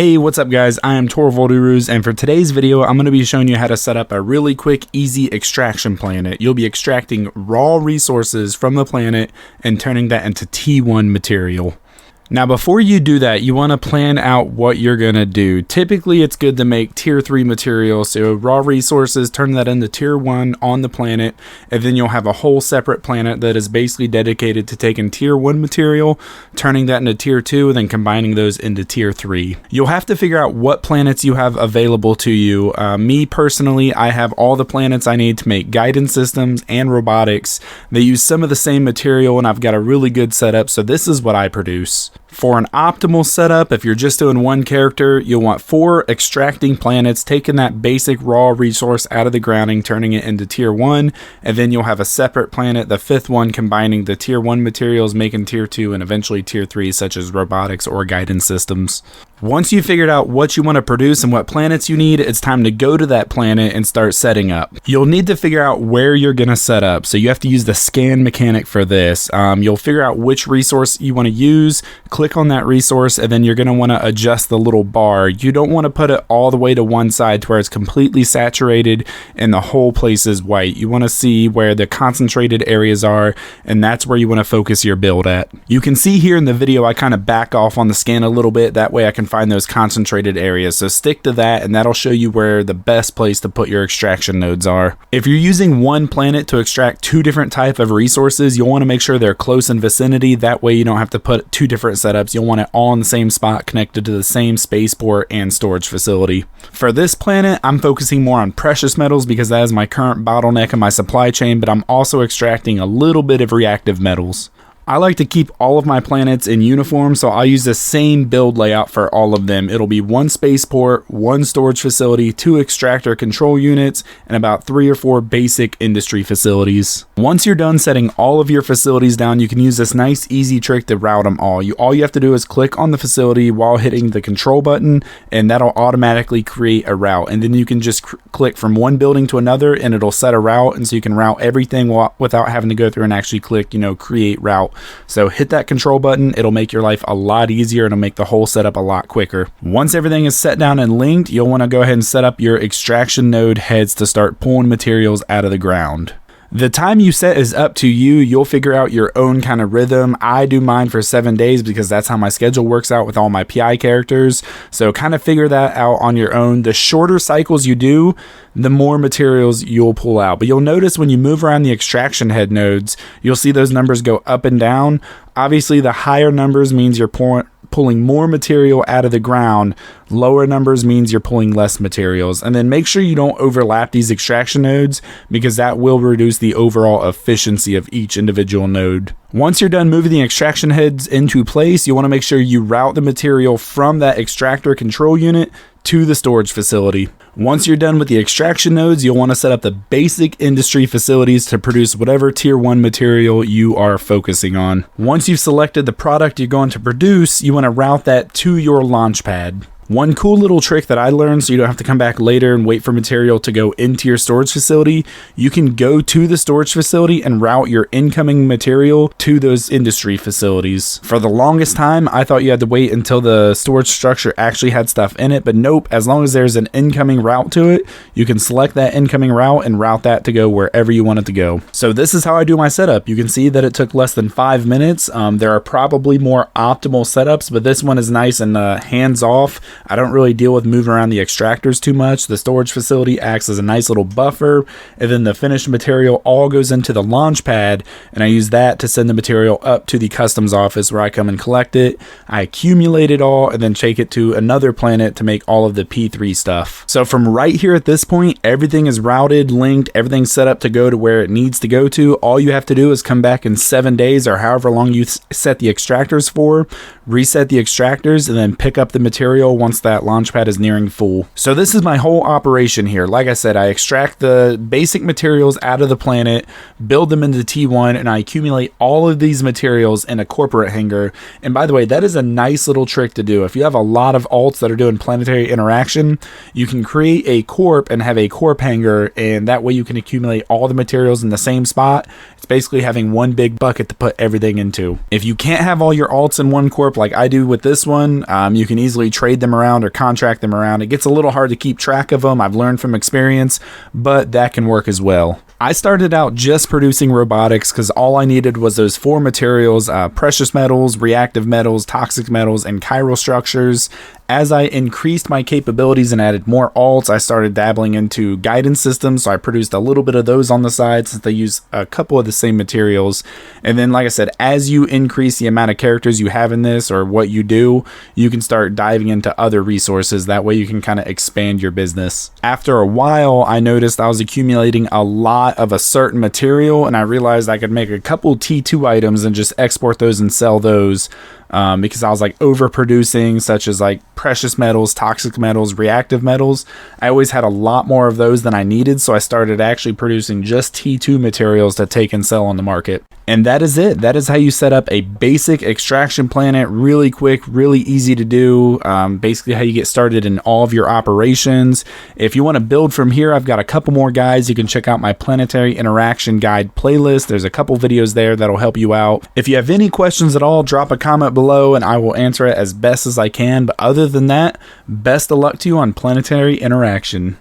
Hey, what's up guys? I am Torvolduruz, and for today's video, I'm going to be showing you how to set up a really quick, easy extraction planet. You'll be extracting raw resources from the planet and turning that into T1 material. Now, before you do that, you want to plan out what you're going to do. Typically, it's good to make tier 3 material, so raw resources, turn that into tier 1 on the planet, and then you'll have a whole separate planet that is basically dedicated to taking tier 1 material, turning that into tier 2, and then combining those into tier 3. You'll have to figure out what planets you have available to you. Me personally, I have all the planets I need to make guidance systems and robotics. They use some of the same material, and I've got a really good setup, so this is what I produce. For an optimal setup, if you're just doing one character, you'll want 4 extracting planets, taking that basic raw resource out of the grounding, turning it into tier 1, and then you'll have a separate planet, the 5th one, combining the tier 1 materials, making tier 2, and eventually tier 3, such as robotics or guidance systems. Once you've figured out what you want to produce and what planets you need, it's time to go to that planet and start setting up. You'll need to figure out where you're going to set up, so you have to use the scan mechanic for this. You'll figure out which resource you want to use, click on that resource, and then you're going to want to adjust the little bar. You don't want to put it all the way to one side to where it's completely saturated and the whole place is white. You want to see where the concentrated areas are, and that's where you want to focus your build at. You can see here in the video I kind of back off on the scan a little bit, that way I can find those concentrated areas, so stick to that and that'll show you where the best place to put your extraction nodes are. If you're using one planet to extract 2 different type of resources, you'll want to make sure they're close in vicinity, that way you don't have to put 2 different setups. You'll want it all in the same spot, connected to the same spaceport and storage facility. For this planet, I'm focusing more on precious metals because that is my current bottleneck in my supply chain, but I'm also extracting a little bit of reactive metals. I like to keep all of my planets in uniform, so I'll use the same build layout for all of them. It'll be 1 spaceport, 1 storage facility, 2 extractor control units, and about 3 or 4 basic industry facilities. Once you're done setting all of your facilities down, you can use this nice easy trick to route them all. All you have to do is click on the facility while hitting the control button, and that'll automatically create a route. And then you can just click from one building to another, and it'll set a route, and so you can route everything without having to go through and actually click, create route. So hit that control button, it'll make your life a lot easier and it'll make the whole setup a lot quicker. Once everything is set down and linked, you'll want to go ahead and set up your extraction node heads to start pulling materials out of the ground. The time you set is up to you. You'll figure out your own kind of rhythm. I do mine for 7 days because that's how my schedule works out with all my PI characters. So kind of figure that out on your own. The shorter cycles you do, the more materials you'll pull out. But you'll notice when you move around the extraction head nodes, you'll see those numbers go up and down. Obviously, the higher numbers means you're pulling more material out of the ground. Lower numbers means you're pulling less materials. And then make sure you don't overlap these extraction nodes because that will reduce the overall efficiency of each individual node. Once you're done moving the extraction heads into place, you want to make sure you route the material from that extractor control unit to the storage facility. Once you're done with the extraction nodes, you'll want to set up the basic industry facilities to produce whatever tier 1 material you are focusing on. Once you've selected the product you're going to produce, you want to route that to your launch pad. One cool little trick that I learned so you don't have to come back later and wait for material to go into your storage facility, you can go to the storage facility and route your incoming material to those industry facilities. For the longest time, I thought you had to wait until the storage structure actually had stuff in it, but nope, as long as there's an incoming route to it, you can select that incoming route and route that to go wherever you want it to go. So this is how I do my setup. You can see that it took less than 5 minutes. There are probably more optimal setups, but this one is nice and hands-off. I don't really deal with moving around the extractors too much. The storage facility acts as a nice little buffer, and then the finished material all goes into the launch pad, and I use that to send the material up to the customs office where I come and collect it. I accumulate it all and then take it to another planet to make all of the P3 stuff. So from right here at this point, everything is routed, linked, everything's set up to go to where it needs to go to. All you have to do is come back in 7 days or however long you set the extractors for, reset the extractors, and then pick up the material once that launch pad is nearing full. So this is my whole operation here. Like I said, I extract the basic materials out of the planet, build them into T1, and I accumulate all of these materials in a corporate hangar. And by the way, that is a nice little trick to do. If you have a lot of alts that are doing planetary interaction, you can create a corp and have a corp hangar, and that way you can accumulate all the materials in the same spot. It's basically having one big bucket to put everything into. If you can't have all your alts in one corp like I do with this one, you can easily trade them around around or contract them around. It gets a little hard to keep track of them. I've learned from experience, but that can work as well. I started out just producing robotics because all I needed was those 4 materials, precious metals, reactive metals, toxic metals, and chiral structures. As I increased my capabilities and added more alts, I started dabbling into guidance systems, so I produced a little bit of those on the side since they use a couple of the same materials. And then, like I said, as you increase the amount of characters you have in this or what you do, you can start diving into other resources. That way you can kind of expand your business. After a while, I noticed I was accumulating a lot of a certain material, and I realized I could make a couple T2 items and just export those and sell those. Because I was like overproducing, such as like precious metals, toxic metals, reactive metals. I always had a lot more of those than I needed, so I started actually producing just T2 materials to take and sell on the market. And that is it. That is how you set up a basic extraction planet, really quick, really easy to do. Basically how you get started in all of your operations. If you want to build from here, I've got a couple more guides. You can check out my Planetary Interaction Guide playlist. There's a couple videos there that'll help you out. If you have any questions at all, drop a comment below and I will answer it as best as I can. But other than that, best of luck to you on Planetary Interaction.